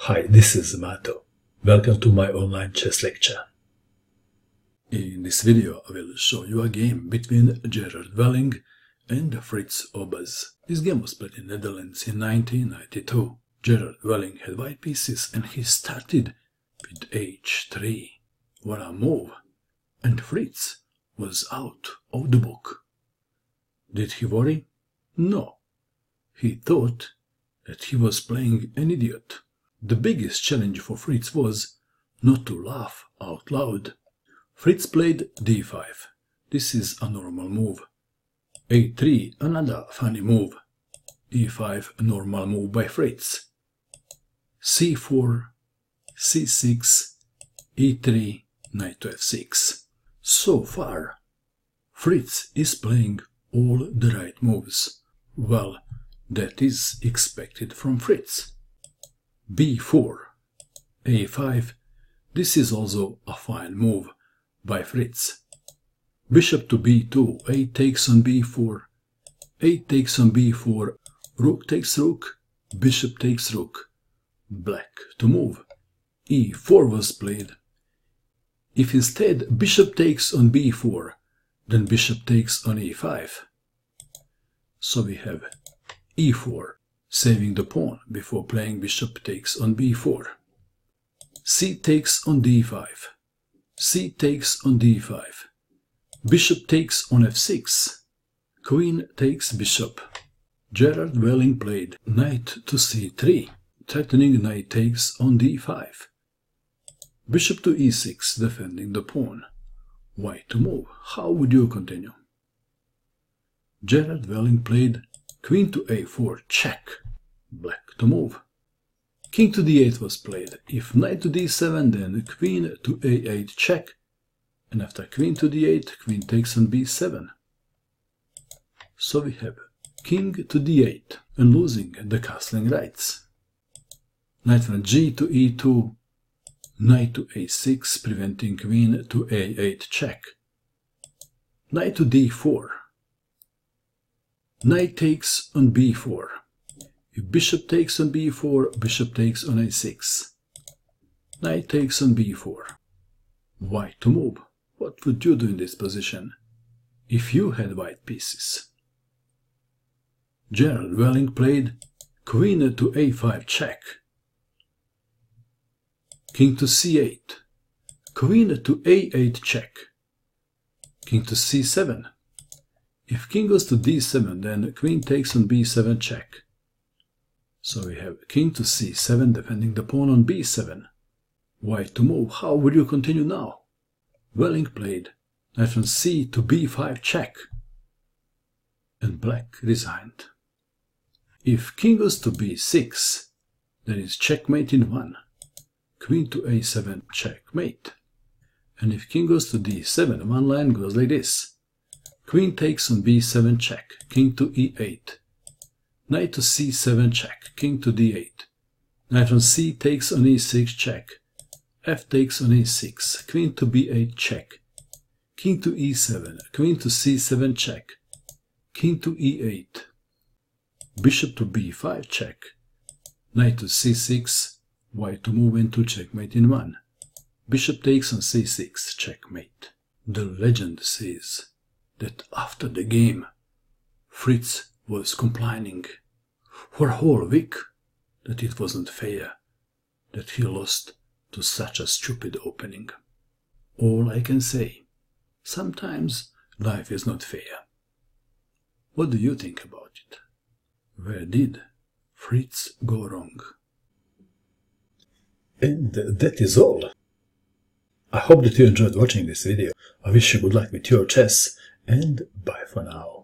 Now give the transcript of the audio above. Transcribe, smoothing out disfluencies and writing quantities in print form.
Hi, this is Mato. Welcome to my online chess lecture. In this video I will show you a game between Gerard and Fritz Obers. This game was played in Netherlands in 1992. Gerard had white pieces and he started with h3. What a move! And Fritz was out of the book. Did he worry? No. He thought that he was playing an idiot. The biggest challenge for Fritz was not to laugh out loud. Fritz played d5. This is a normal move. a3, another funny move. e5, a normal move by Fritz. c4, c6, e3, knight to f6. So far, Fritz is playing all the right moves. Well, that is expected from Fritz. b4, a5, this is also a fine move by Fritz. Bishop to b2, a takes on b4, a takes on b4, rook takes rook, bishop takes rook, black to move. e4 was played. If instead bishop takes on b4, then bishop takes on e5. So we have e4, saving the pawn before playing bishop takes on b4. c takes on d5. c takes on d5. Bishop takes on f6. Queen takes bishop. Gerard played knight to c3, threatening knight takes on d5. Bishop to e6, defending the pawn. White to move. How would you continue? Gerard played queen to a4, check. Black to move. King to d8 was played. If knight to d7, then queen to a8, check. And after queen to d8, queen takes on b7. So we have king to d8 and losing the castling rights. Knight from g to e2, knight to a6, preventing queen to a8, check. Knight to d4. Knight takes on b4. If bishop takes on b4, bishop takes on a6. Knight takes on b4. White to move. What would you do in this position if you had white pieces? Gerard played queen to a5, check. King to c8. Queen to a8, check. King to c7. If king goes to d7, then queen takes on b7, check. So we have king to c7, defending the pawn on b7. White to move. How would you continue now? Played knight from c to b5, check. And black resigned. If king goes to b6, then it's checkmate in 1. Queen to a7, checkmate. And if king goes to d7, one line goes like this. Queen takes on b7, check. King to e8. Knight to c7, check. King to d8. Knight on c takes on e6, check. F takes on e6. Queen to b8, check. King to e7. Queen to c7, check. King to e8. Bishop to b5, check. Knight to c6. White to move into checkmate in 1. Bishop takes on c6, checkmate. The legend says that after the game, Fritz was complaining for a whole week that it wasn't fair, that he lost to such a stupid opening. All I can say, sometimes life is not fair. What do you think about it? Where did Fritz go wrong? And that is all. I hope that you enjoyed watching this video. I wish you good luck with your chess, and bye for now.